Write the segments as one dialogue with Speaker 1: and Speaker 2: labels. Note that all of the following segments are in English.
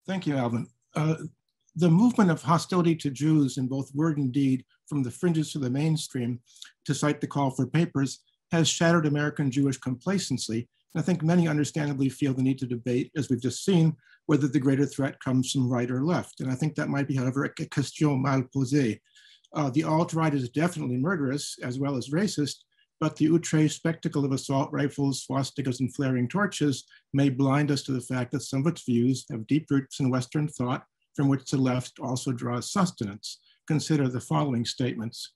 Speaker 1: Thank you, Alvin. The movement of hostility to Jews in both word and deed, from the fringes to the mainstream, to cite the call for papers, has shattered American Jewish complacency. And I think many understandably feel the need to debate, as we've just seen, whether the greater threat comes from right or left. And I think that might be, however, a question mal posée. The alt-right is definitely murderous as well as racist, but the outre spectacle of assault rifles, swastikas, and flaring torches may blind us to the fact that some of its views have deep roots in Western thought, from which the left also draws sustenance. Consider the following statements.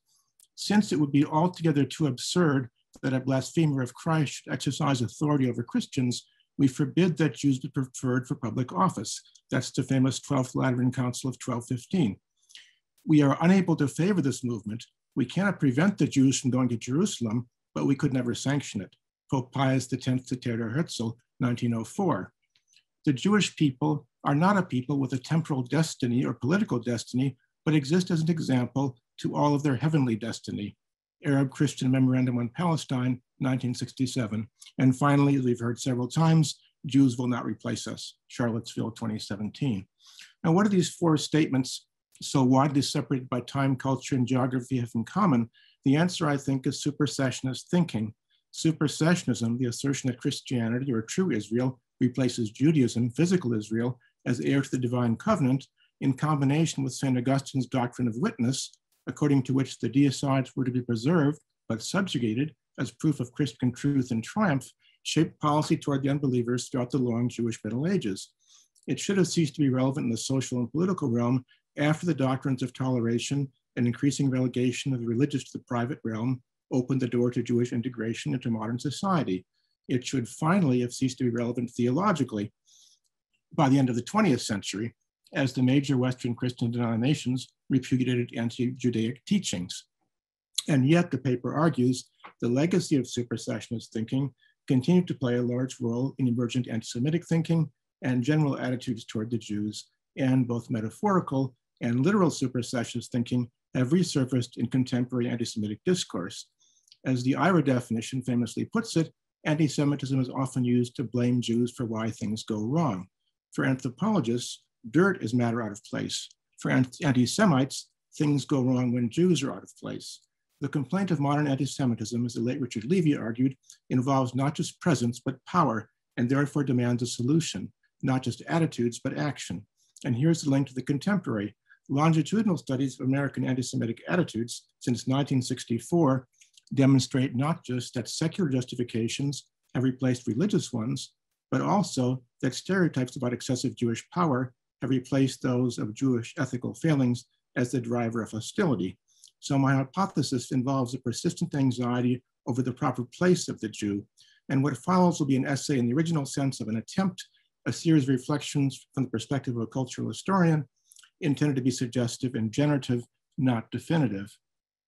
Speaker 1: Since it would be altogether too absurd that a blasphemer of Christ should exercise authority over Christians, we forbid that Jews be preferred for public office. That's the famous 12th Lateran Council of 1215. We are unable to favor this movement. We cannot prevent the Jews from going to Jerusalem, but we could never sanction it. Pope Pius X to Theodor Herzl, 1904. The Jewish people are not a people with a temporal destiny or political destiny, but exist as an example to all of their heavenly destiny. Arab Christian Memorandum on Palestine, 1967. And finally, as we've heard several times, Jews will not replace us, Charlottesville, 2017. Now, what do these four statements, so widely separated by time, culture, and geography, have in common? The answer, I think, is supersessionist thinking. Supersessionism, the assertion that Christianity, or true Israel, replaces Judaism, physical Israel, as heir to the divine covenant, in combination with St. Augustine's doctrine of witness, according to which the deicides were to be preserved but subjugated as proof of Christian truth and triumph, shaped policy toward the unbelievers throughout the long Jewish Middle Ages. It should have ceased to be relevant in the social and political realm after the doctrines of toleration and increasing relegation of the religious to the private realm opened the door to Jewish integration into modern society. It should finally have ceased to be relevant theologically by the end of the 20th century, as the major Western Christian denominations repudiated anti-Judaic teachings. And yet, the paper argues, the legacy of supersessionist thinking continued to play a large role in emergent anti-Semitic thinking and general attitudes toward the Jews, and both metaphorical and literal supersessionist thinking have resurfaced in contemporary anti-Semitic discourse. As the IRA definition famously puts it, anti-Semitism is often used to blame Jews for why things go wrong. For anthropologists, dirt is matter out of place. For anti-Semites, things go wrong when Jews are out of place. The complaint of modern anti-Semitism, as the late Richard Levy argued, involves not just presence, but power, and therefore demands a solution, not just attitudes, but action. And here's the link to the contemporary. Longitudinal studies of American anti-Semitic attitudes since 1964 demonstrate not just that secular justifications have replaced religious ones, but also that stereotypes about excessive Jewish power have replaced those of Jewish ethical failings as the driver of hostility. So my hypothesis involves a persistent anxiety over the proper place of the Jew. And what follows will be an essay in the original sense of an attempt, a series of reflections from the perspective of a cultural historian, intended to be suggestive and generative, not definitive.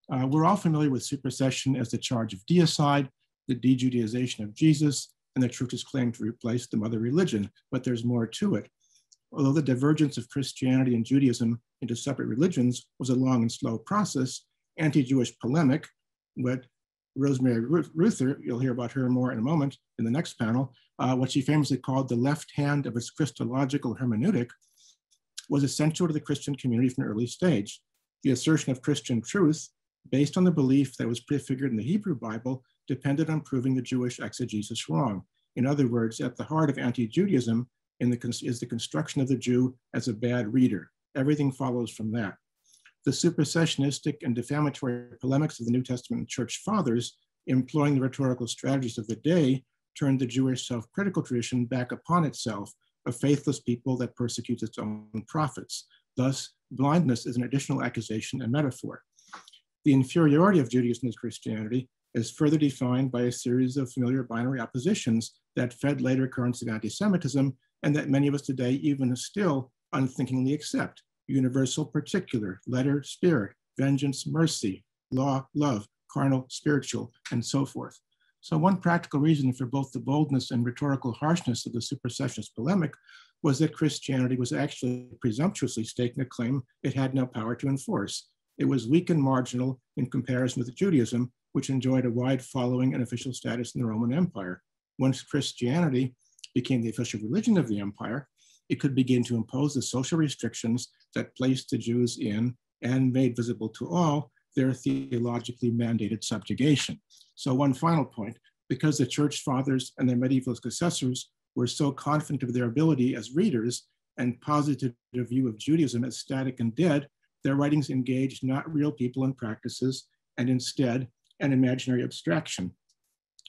Speaker 1: We're all familiar with supersession as the charge of deicide, the de-Judaization of Jesus, and the church is claimed to replace the mother religion, but there's more to it. Although the divergence of Christianity and Judaism into separate religions was a long and slow process, anti-Jewish polemic, what Rosemary Ruther, you'll hear about her more in a moment in the next panel, what she famously called the left hand of its Christological hermeneutic, was essential to the Christian community from an early stage. The assertion of Christian truth, based on the belief that was prefigured in the Hebrew Bible, depended on proving the Jewish exegesis wrong. In other words, at the heart of anti-Judaism is the construction of the Jew as a bad reader. Everything follows from that. The supersessionistic and defamatory polemics of the New Testament church fathers, employing the rhetorical strategies of the day, turned the Jewish self-critical tradition back upon itself, a faithless people that persecutes its own prophets. Thus, blindness is an additional accusation and metaphor. The inferiority of Judaism to Christianity is further defined by a series of familiar binary oppositions that fed later currents of anti-Semitism and that many of us today even still unthinkingly accept: universal, particular, letter, spirit, vengeance, mercy, law, love, carnal, spiritual, and so forth. So one practical reason for both the boldness and rhetorical harshness of the supersessionist polemic was that Christianity was actually presumptuously staking a claim it had no power to enforce. It was weak and marginal in comparison with Judaism, which enjoyed a wide following and official status in the Roman Empire. Once Christianity became the official religion of the empire, it could begin to impose the social restrictions that placed the Jews in and made visible to all their theologically mandated subjugation. So one final point, because the church fathers and their medieval successors were so confident of their ability as readers and posited a view of Judaism as static and dead, their writings engaged not real people and practices, and instead an imaginary abstraction,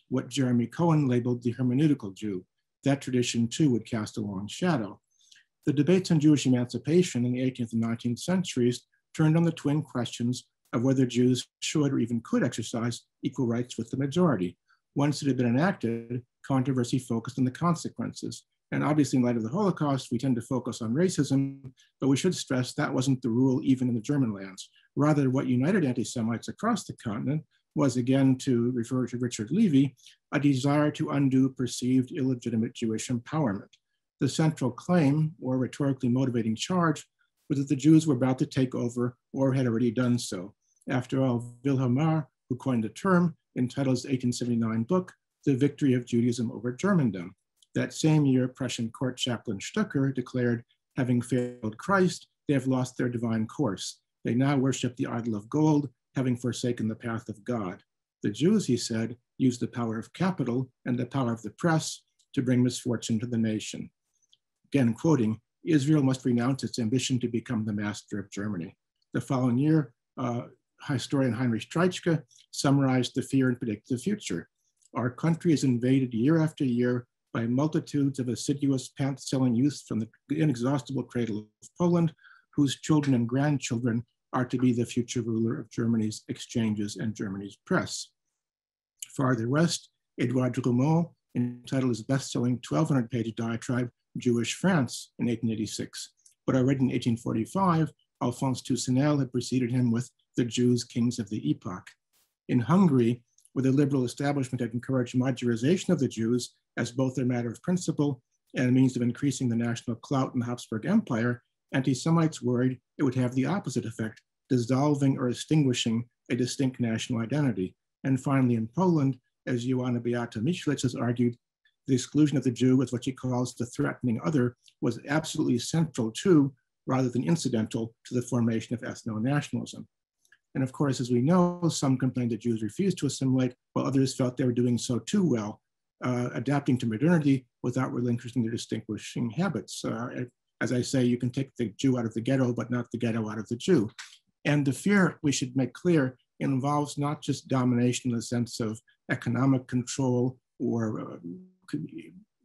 Speaker 1: what Jeremy Cohen labeled the hermeneutical Jew. That tradition too would cast a long shadow. The debates on Jewish emancipation in the 18th and 19th centuries turned on the twin questions of whether Jews should or even could exercise equal rights with the majority. Once it had been enacted, controversy focused on the consequences. And obviously, in light of the Holocaust, we tend to focus on racism, but we should stress that wasn't the rule even in the German lands. Rather, what united anti-Semites across the continent was, again, to refer to Richard Levy, a desire to undo perceived illegitimate Jewish empowerment. The central claim, or rhetorically motivating charge, was that the Jews were about to take over or had already done so. After all, Wilhelm Marr, who coined the term, entitled his 1879 book, The Victory of Judaism over Germandom. That same year, Prussian court chaplain Stucker declared, having failed Christ, they have lost their divine course. They now worship the idol of gold, having forsaken the path of God. The Jews, he said, use the power of capital and the power of the press to bring misfortune to the nation. Again, quoting, Israel must renounce its ambition to become the master of Germany. The following year, historian Heinrich Streichke summarized the fear and predicted the future. Our country is invaded year after year by multitudes of assiduous pants-selling youths from the inexhaustible cradle of Poland, whose children and grandchildren are to be the future ruler of Germany's exchanges and Germany's press. Farther west, Edouard Drumont entitled his best-selling 1,200-page diatribe, Jewish France, in 1886. But already in 1845, Alphonse Toussaint had preceded him with The Jews, Kings of the Epoch. In Hungary, where the liberal establishment had encouraged modularization of the Jews as both a matter of principle and a means of increasing the national clout in the Habsburg Empire, anti-Semites worried it would have the opposite effect, dissolving or extinguishing a distinct national identity. And finally, in Poland, as Joanna Beata Michlitz has argued, the exclusion of the Jew as what she calls the threatening other was absolutely central to, rather than incidental, to the formation of ethno-nationalism. And of course, as we know, some complained that Jews refused to assimilate, while others felt they were doing so too well, adapting to modernity without relinquishing their distinguishing habits. As I say, you can take the Jew out of the ghetto, but not the ghetto out of the Jew. And the fear, we should make clear, involves not just domination in the sense of economic control or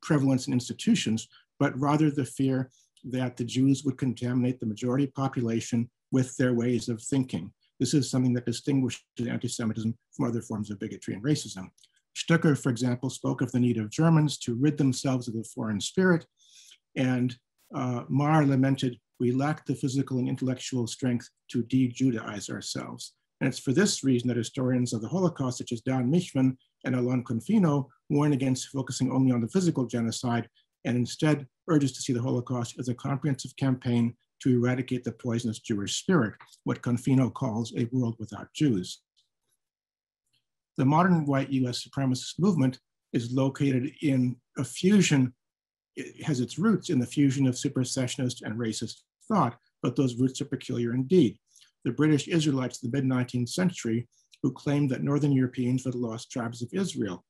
Speaker 1: prevalence in institutions, but rather the fear that the Jews would contaminate the majority population with their ways of thinking. This is something that distinguishes anti-Semitism from other forms of bigotry and racism. Stucker, for example, spoke of the need of Germans to rid themselves of the foreign spirit, and Marr lamented, we lack the physical and intellectual strength to de-Judaize ourselves. And it's for this reason that historians of the Holocaust, such as Don Michman and Alon Confino, warn against focusing only on the physical genocide and instead urges to see the Holocaust as a comprehensive campaign to eradicate the poisonous Jewish spirit, what Confino calls a world without Jews. The modern white US supremacist movement is located in a fusion. It has its roots in the fusion of supersessionist and racist thought, but those roots are peculiar indeed. The British Israelites of the mid-19th century, who claimed that Northern Europeans were the lost tribes of Israel,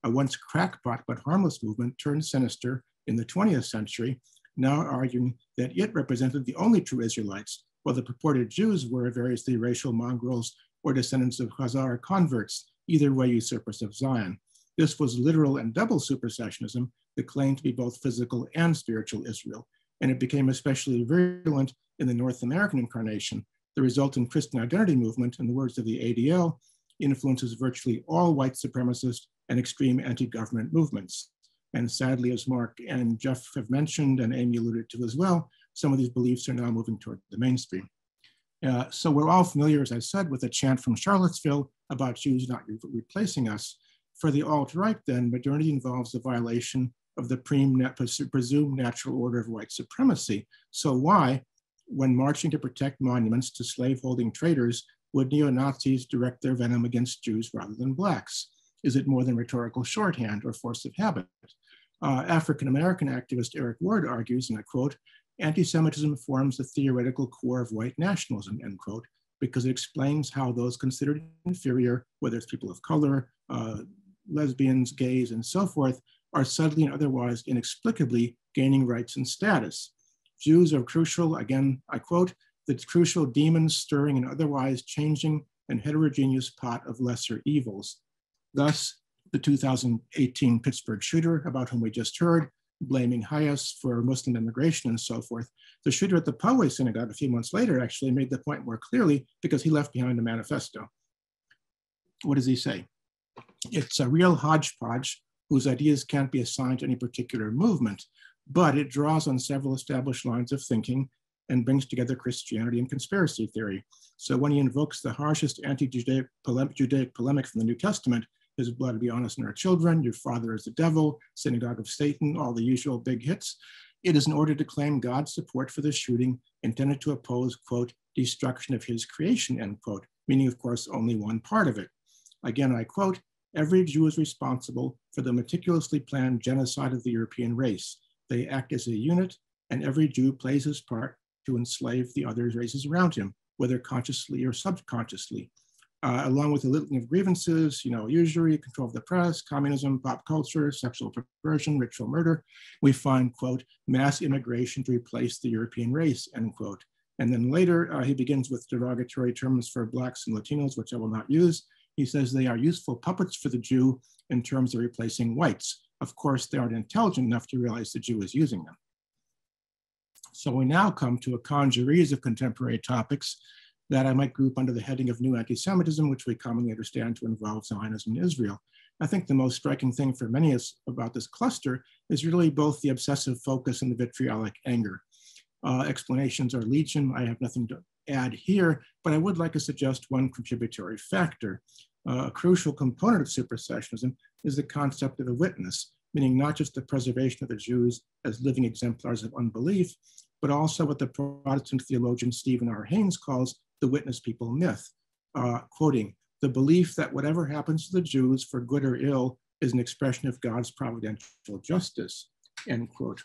Speaker 1: a once crackpot but harmless movement turned sinister in the 20th century, now arguing that it represented the only true Israelites, while the purported Jews were variously racial mongrels or descendants of Khazar converts, either way usurpers of Zion. This was literal and double supersessionism that claimed to be both physical and spiritual Israel, and it became especially virulent in the North American incarnation. The resulting Christian identity movement, in the words of the ADL, influences virtually all white supremacist and extreme anti-government movements. And sadly, as Mark and Jeff have mentioned, and Amy alluded to as well, some of these beliefs are now moving toward the mainstream. So we're all familiar, as I said, with a chant from Charlottesville about Jews not replacing us. For the alt-right, then, modernity involves a violation of the presumed natural order of white supremacy. So why, when marching to protect monuments to slaveholding traitors, would neo-Nazis direct their venom against Jews rather than Blacks? Is it more than rhetorical shorthand or force of habit? African-American activist Eric Ward argues, and I quote, "Anti-Semitism forms the theoretical core of white nationalism," end quote, because it explains how those considered inferior, whether it's people of color, lesbians, gays, and so forth, are suddenly and otherwise inexplicably gaining rights and status. Jews are crucial, again, I quote, "the crucial demons stirring an otherwise changing and heterogeneous pot of lesser evils." Thus, the 2018 Pittsburgh shooter, about whom we just heard, blaming Hayas for Muslim immigration and so forth. The shooter at the Poway synagogue a few months later actually made the point more clearly because he left behind a manifesto. What does he say? It's a real hodgepodge whose ideas can't be assigned to any particular movement, but it draws on several established lines of thinking and brings together Christianity and conspiracy theory. So when he invokes the harshest anti-Judaic polemic from the New Testament, "His blood be on us and our children," "Your father is the devil," "Synagogue of Satan," all the usual big hits, it is in order to claim God's support for the shooting intended to oppose, quote, "destruction of his creation," end quote, meaning, of course, only one part of it. Again, I quote, "Every Jew is responsible for the meticulously planned genocide of the European race. They act as a unit, and every Jew plays his part to enslave the other races around him, whether consciously or subconsciously." Along with a litany of grievances, usury, control of the press, communism, pop culture, sexual perversion, ritual murder, we find, quote, "mass immigration to replace the European race," end quote. And then later, he begins with derogatory terms for Blacks and Latinos, which I will not use. He says they are useful puppets for the Jew in terms of replacing whites. Of course, they aren't intelligent enough to realize the Jew is using them. So we now come to a congeries of contemporary topics that I might group under the heading of new anti-Semitism, which we commonly understand to involve Zionism and Israel. I think the most striking thing for many of us about this cluster is really both the obsessive focus and the vitriolic anger. Explanations are legion. I have nothing to add here, but I would like to suggest one contributory factor. A crucial component of supersessionism is the concept of a witness, meaning not just the preservation of the Jews as living exemplars of unbelief, but also what the Protestant theologian Stephen R. Haynes calls the witness people myth, quoting, "the belief that whatever happens to the Jews for good or ill is an expression of God's providential justice," end quote.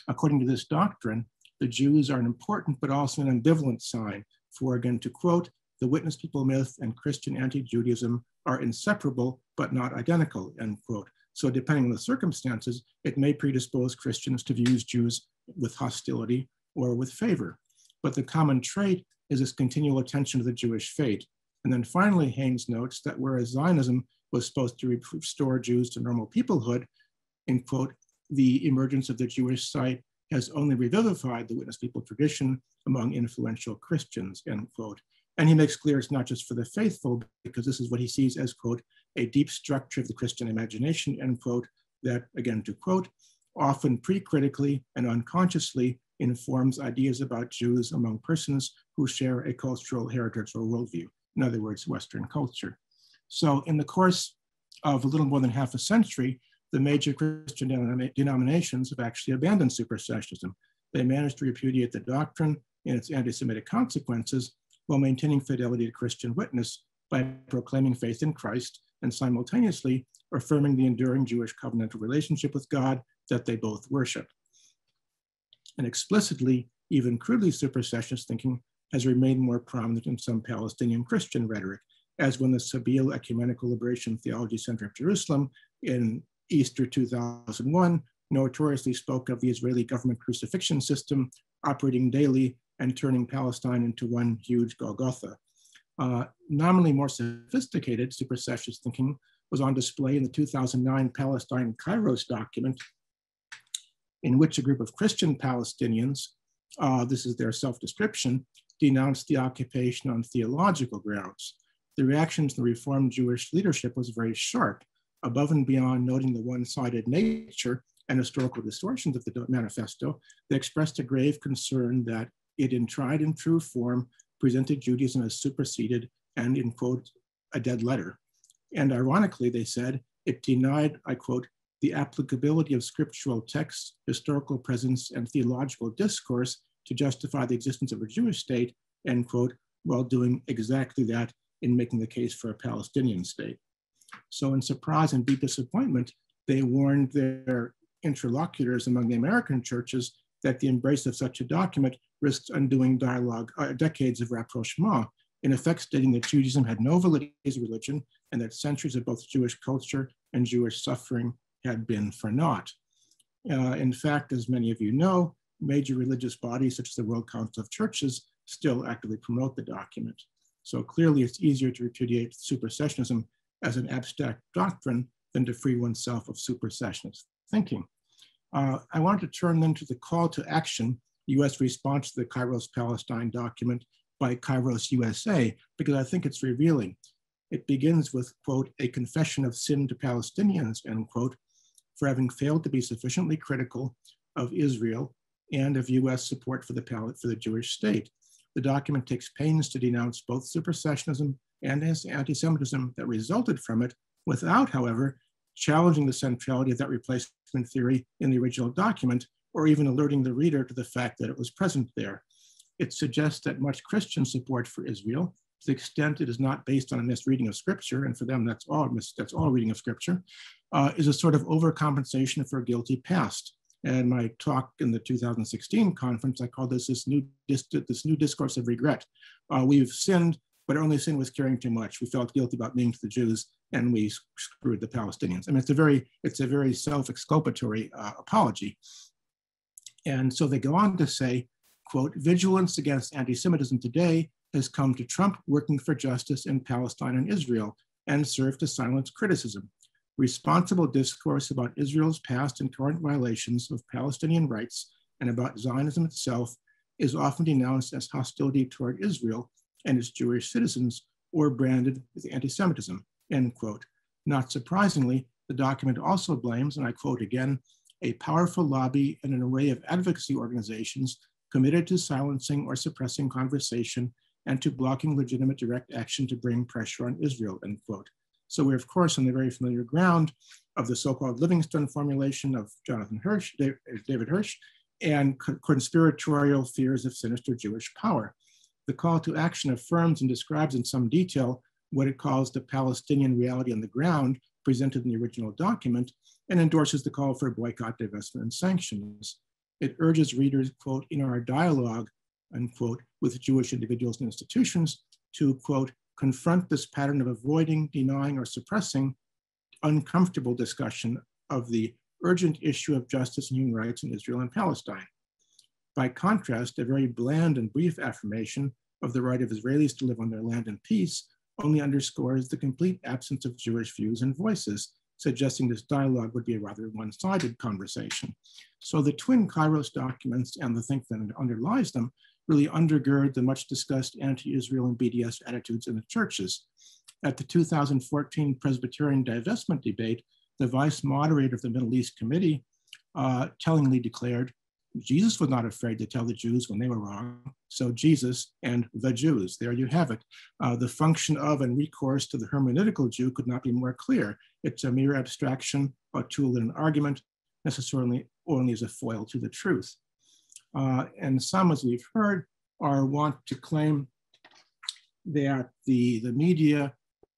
Speaker 1: According to this doctrine, the Jews are an important but also an ambivalent sign, for, again, to quote, "the witness people myth and Christian anti-Judaism are inseparable but not identical," end quote. So depending on the circumstances, it may predispose Christians to view Jews with hostility or with favor. But the common trait is this continual attention to the Jewish fate. And then finally, Haynes notes that whereas Zionism was supposed to restore Jews to normal peoplehood, end quote, the emergence of the Jewish site has only revivified the witness people tradition among influential Christians, end quote. And he makes clear it's not just for the faithful, because this is what he sees as, quote, "a deep structure of the Christian imagination," end quote, that, again, to quote, "often pre-critically and unconsciously informs ideas about Jews among persons who share a cultural heritage or worldview." In other words, Western culture. So in the course of a little more than half a century, the major Christian denominations have actually abandoned supersessionism. They managed to repudiate the doctrine and its anti-Semitic consequences while maintaining fidelity to Christian witness by proclaiming faith in Christ and simultaneously affirming the enduring Jewish covenantal relationship with God that they both worship. And explicitly, even crudely supersessionist thinking has remained more prominent in some Palestinian Christian rhetoric, as when the Sabeel Ecumenical Liberation Theology Center of Jerusalem in Easter 2001 notoriously spoke of the Israeli government crucifixion system operating daily and turning Palestine into one huge Golgotha. Nominally more sophisticated supersessionist thinking was on display in the 2009 Palestine Kairos document, in which a group of Christian Palestinians, this is their self-description, denounced the occupation on theological grounds. The reaction to the Reformed Jewish leadership was very sharp, above and beyond noting the one-sided nature and historical distortions of the manifesto. They expressed a grave concern that it, in tried and true form, presented Judaism as superseded and, in quote, a dead letter. And ironically, they said, it denied, I quote, the applicability of scriptural texts, historical presence, and theological discourse to justify the existence of a Jewish state, end quote, while doing exactly that in making the case for a Palestinian state. So in surprise and deep disappointment, they warned their interlocutors among the American churches that the embrace of such a document risks undoing decades of rapprochement, in effect stating that Judaism had no validity as a religion and that centuries of both Jewish culture and Jewish suffering had been for naught. In fact, as many of you know, major religious bodies such as the World Council of Churches still actively promote the document. So clearly it's easier to repudiate supersessionism as an abstract doctrine than to free oneself of supersessionist thinking. I want to turn then to the call to action, US response to the Kairos Palestine document by Kairos USA, because I think it's revealing. It begins with, quote, a confession of sin to Palestinians, end quote, for having failed to be sufficiently critical of Israel and of US support for the Jewish state. The document takes pains to denounce both supersessionism and anti-Semitism that resulted from it, without, however, challenging the centrality of that replacement theory in the original document, or even alerting the reader to the fact that it was present there. It suggests that much Christian support for Israel, to the extent it is not based on a misreading of scripture, and for them that's all reading of scripture, is a sort of overcompensation for a guilty past. And my talk in the 2016 conference, I called this new discourse of regret. We've sinned, but our only sin was caring too much. We felt guilty about being to the Jews, and we screwed the Palestinians. I mean, it's a very self-exculpatory apology. And so they go on to say, quote, vigilance against anti-Semitism today has come to trump working for justice in Palestine and Israel and serve to silence criticism. Responsible discourse about Israel's past and current violations of Palestinian rights and about Zionism itself is often denounced as hostility toward Israel and its Jewish citizens, or branded with anti-Semitism, end quote. Not surprisingly, the document also blames, and I quote again, a powerful lobby and an array of advocacy organizations committed to silencing or suppressing conversation and to blocking legitimate direct action to bring pressure on Israel, end quote. So we're, of course, on the very familiar ground of the so-called Livingstone formulation of David Hirsch, and conspiratorial fears of sinister Jewish power. The call to action affirms and describes in some detail what it calls the Palestinian reality on the ground presented in the original document, and endorses the call for boycott, divestment, and sanctions. It urges readers, quote, in our dialogue, unquote, with Jewish individuals and institutions to, quote, confront this pattern of avoiding, denying, or suppressing uncomfortable discussion of the urgent issue of justice and human rights in Israel and Palestine. By contrast, a very bland and brief affirmation of the right of Israelis to live on their land in peace only underscores the complete absence of Jewish views and voices, suggesting this dialogue would be a rather one-sided conversation. So the twin Kairos documents and the think that underlies them really undergird the much discussed anti-Israel and BDS attitudes in the churches. At the 2014 Presbyterian divestment debate, the vice moderator of the Middle East Committee tellingly declared, Jesus was not afraid to tell the Jews when they were wrong. So Jesus and the Jews, there you have it. The function of and recourse to the hermeneutical Jew could not be more clear. It's a mere abstraction, a tool in an argument, necessarily only as a foil to the truth. And some, as we've heard, want to claim that the media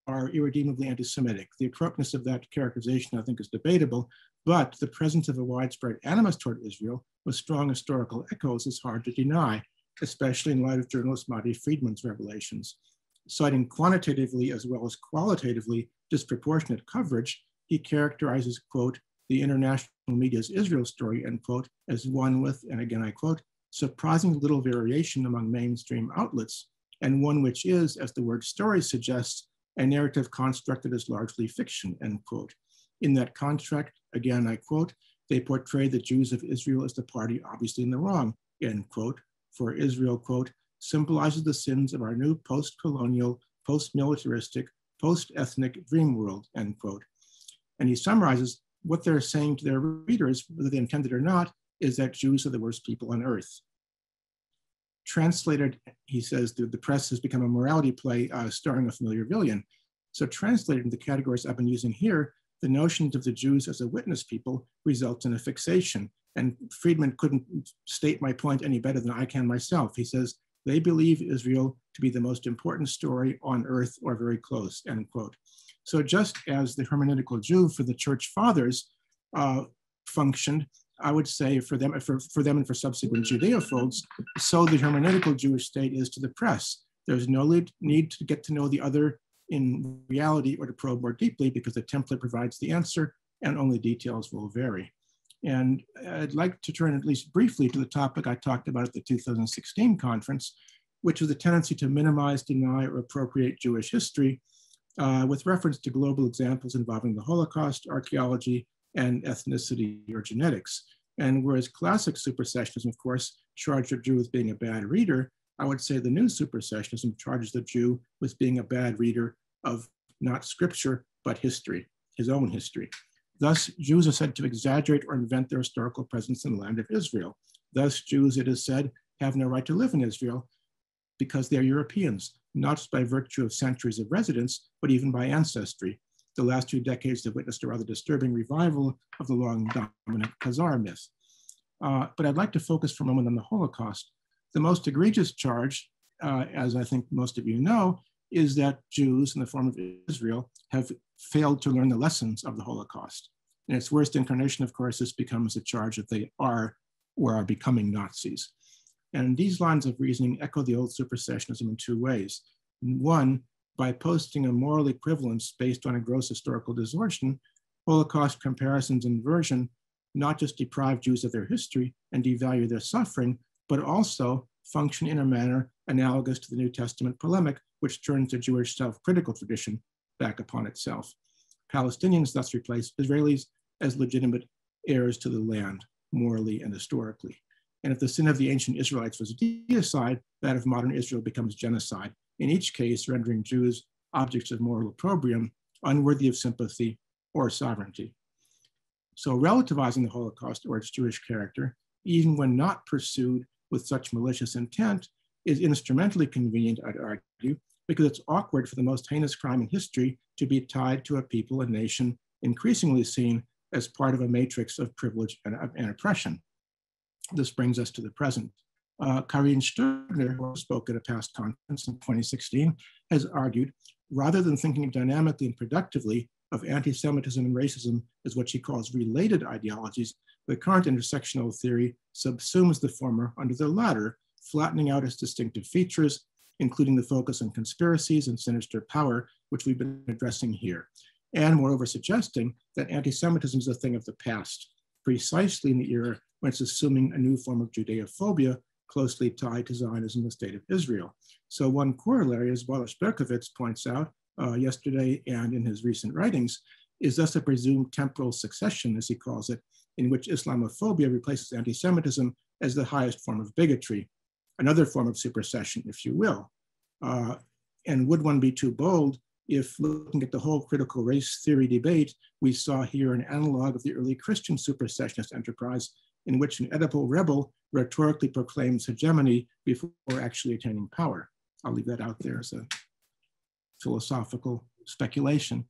Speaker 1: are irredeemably anti-Semitic. The appropriateness of that characterization, I think, is debatable, but the presence of a widespread animus toward Israel with strong historical echoes is hard to deny, especially in light of journalist Mati Friedman's revelations. Citing quantitatively as well as qualitatively disproportionate coverage, he characterizes, quote, the international media's Israel story, end quote, as one with, and again I quote, surprising little variation among mainstream outlets, and one which is, as the word story suggests, a narrative constructed as largely fiction, end quote. In that construct, again I quote, they portray the Jews of Israel as the party obviously in the wrong, end quote, for Israel, quote, symbolizes the sins of our new post-colonial, post-militaristic, post-ethnic dream world, end quote. And he summarizes what they're saying to their readers, whether they intended or not, is that Jews are the worst people on earth. Translated, he says, the press has become a morality play starring a familiar villain. So translated in the categories I've been using here, the notions of the Jews as a witness people results in a fixation. And Friedman couldn't state my point any better than I can myself. He says, they believe Israel to be the most important story on earth or very close, end quote. So just as the hermeneutical Jew for the church fathers functioned, I would say, for them and for subsequent Judeophobes, so the hermeneutical Jewish state is to the press. There's no need to get to know the other in reality or to probe more deeply, because the template provides the answer and only details will vary. And I'd like to turn at least briefly to the topic I talked about at the 2016 conference, which is the tendency to minimize, deny, or appropriate Jewish history with reference to global examples involving the Holocaust, archaeology, and ethnicity or genetics. And whereas classic supersessionism, of course, charged a Jew with being a bad reader, I would say the new supersessionism charges the Jew with being a bad reader of not scripture, but history, his own history. Thus, Jews are said to exaggerate or invent their historical presence in the land of Israel. Thus, Jews, it is said, have no right to live in Israel because they're Europeans, not just by virtue of centuries of residence, but even by ancestry. The last 2 decades have witnessed a rather disturbing revival of the long dominant Khazar myth. But I'd like to focus for a moment on the Holocaust. The most egregious charge, as I think most of you know, is that Jews in the form of Israel have failed to learn the lessons of the Holocaust. In its worst incarnation, of course, this becomes a charge that they are or are becoming Nazis. And these lines of reasoning echo the old supersessionism in 2 ways. One, by posting a moral equivalence based on a gross historical distortion, Holocaust comparisons and version not just deprive Jews of their history and devalue their suffering, but also function in a manner analogous to the New Testament polemic, which turns the Jewish self-critical tradition back upon itself. Palestinians thus replace Israelis as legitimate heirs to the land, morally and historically. And if the sin of the ancient Israelites was deicide, that of modern Israel becomes genocide, in each case rendering Jews objects of moral opprobrium, unworthy of sympathy or sovereignty. So relativizing the Holocaust or its Jewish character, even when not pursued with such malicious intent, is instrumentally convenient, I'd argue, because it's awkward for the most heinous crime in history to be tied to a people, a nation, increasingly seen as part of a matrix of privilege and oppression. This brings us to the present. Karin Sturgner, who spoke at a past conference in 2016, has argued, rather than thinking dynamically and productively of anti-Semitism and racism as what she calls related ideologies, the current intersectional theory subsumes the former under the latter, flattening out its distinctive features, including the focus on conspiracies and sinister power, which we've been addressing here, and moreover suggesting that anti-Semitism is a thing of the past, precisely in the era when it's assuming a new form of Judeophobia closely tied to Zionism, the state of Israel. So one corollary, as Wald Berkowitz points out yesterday and in his recent writings, is thus a presumed temporal succession, as he calls it, in which Islamophobia replaces anti-Semitism as the highest form of bigotry, another form of supersession, if you will. And would one be too bold if, looking at the whole critical race theory debate, we saw here an analog of the early Christian supersessionist enterprise in which an Oedipal rebel rhetorically proclaims hegemony before actually attaining power. I'll leave that out there as a philosophical speculation.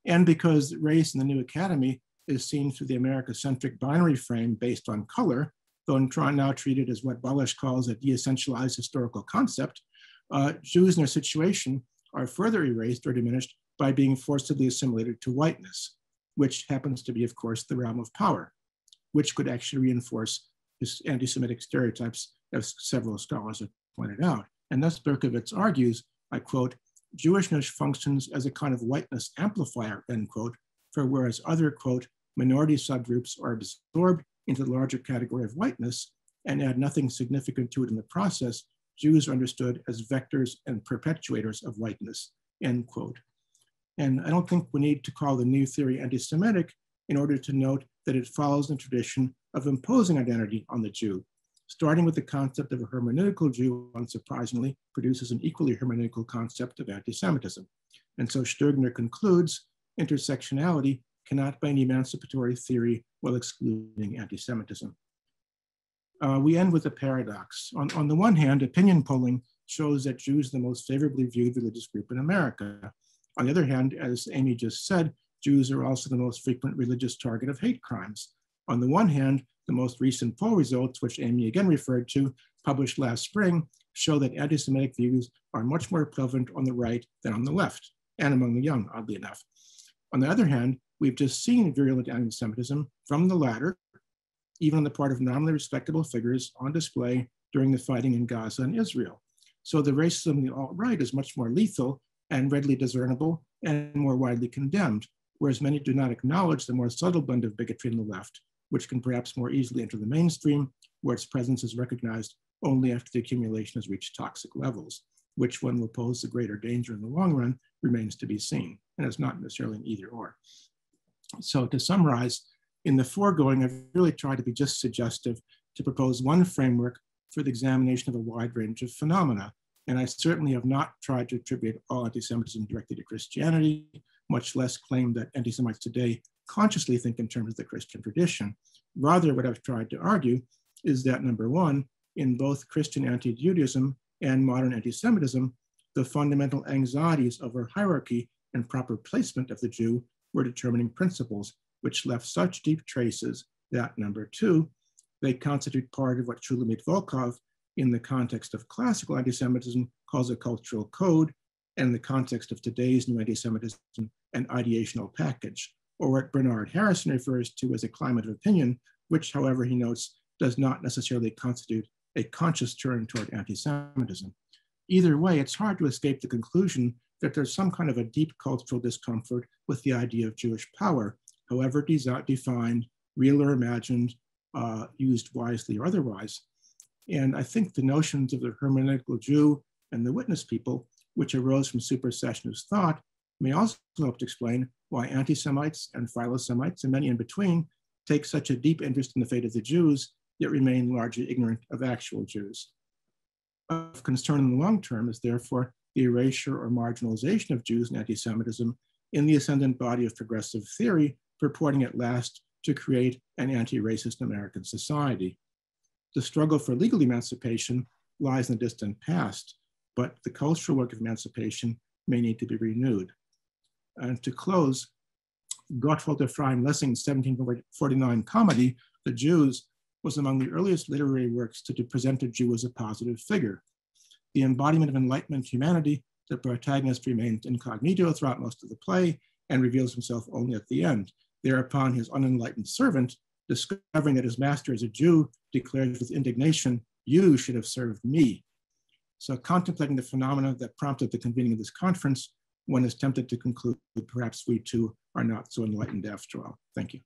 Speaker 1: And because race in the new academy is seen through the America-centric binary frame based on color, though now treated as what Balash calls a de-essentialized historical concept, Jews in their situation are further erased or diminished by being forcibly assimilated to whiteness, which happens to be, of course, the realm of power, which could actually reinforce his anti-Semitic stereotypes, as several scholars have pointed out. And thus Berkowitz argues, I quote, Jewishness functions as a kind of whiteness amplifier, end quote, for whereas other, quote, minority subgroups are absorbed into the larger category of whiteness and add nothing significant to it in the process, Jews are understood as vectors and perpetuators of whiteness, end quote. And I don't think we need to call the new theory anti-Semitic in order to note that it follows the tradition of imposing identity on the Jew. Starting with the concept of a hermeneutical Jew, unsurprisingly, produces an equally hermeneutical concept of anti-Semitism. And so Sturgner concludes, intersectionality cannot be an emancipatory theory while excluding anti-Semitism. We end with a paradox. On the one hand, opinion polling shows that Jews are the most favorably viewed religious group in America. On the other hand, as Amy just said, Jews are also the most frequent religious target of hate crimes. On the one hand, the most recent poll results, which Amy again referred to, published last spring, show that anti-Semitic views are much more prevalent on the right than on the left, and among the young, oddly enough. On the other hand, we've just seen virulent anti-Semitism from the latter, even on the part of nominally respectable figures on display during the fighting in Gaza and Israel. So the racism of the alt-right is much more lethal and readily discernible and more widely condemned, whereas many do not acknowledge the more subtle blend of bigotry on the left, which can perhaps more easily enter the mainstream, where its presence is recognized only after the accumulation has reached toxic levels. Which one will pose the greater danger in the long run remains to be seen, and it's not necessarily an either or. So to summarize, in the foregoing, I've really tried to be just suggestive to propose one framework for the examination of a wide range of phenomena. And I certainly have not tried to attribute all anti-Semitism directly to Christianity, much less claim that anti-Semites today consciously think in terms of the Christian tradition. Rather, what I've tried to argue is that, number one, in both Christian anti-Judaism and modern anti-Semitism, the fundamental anxieties over hierarchy and proper placement of the Jew were determining principles, which left such deep traces that, number two, they constitute part of what Shulamit Volkov, in the context of classical anti-Semitism, calls a cultural code, and in the context of today's new anti-Semitism, an ideational package, or what Bernard Harrison refers to as a climate of opinion, which, however, he notes, does not necessarily constitute a conscious turn toward anti-Semitism. Either way, it's hard to escape the conclusion that there's some kind of a deep cultural discomfort with the idea of Jewish power, however defined, real or imagined, used wisely or otherwise. And I think the notions of the hermeneutical Jew and the witness people, which arose from supersessionist thought, may also help to explain why anti-Semites and philo-Semites and many in between take such a deep interest in the fate of the Jews, yet remain largely ignorant of actual Jews. Of concern in the long term is therefore the erasure or marginalization of Jews and anti-Semitism in the ascendant body of progressive theory, purporting at last to create an anti-racist American society. The struggle for legal emancipation lies in the distant past, but the cultural work of emancipation may need to be renewed. And to close, Gottwald Ephraim Lessing's 1749 comedy, The Jews, was among the earliest literary works to present a Jew as a positive figure. The embodiment of Enlightenment humanity, the protagonist remains incognito throughout most of the play and reveals himself only at the end. Thereupon, his unenlightened servant, discovering that his master is a Jew, declares with indignation, "You should have served me." So contemplating the phenomena that prompted the convening of this conference, one is tempted to conclude that perhaps we too are not so enlightened after all. Thank you.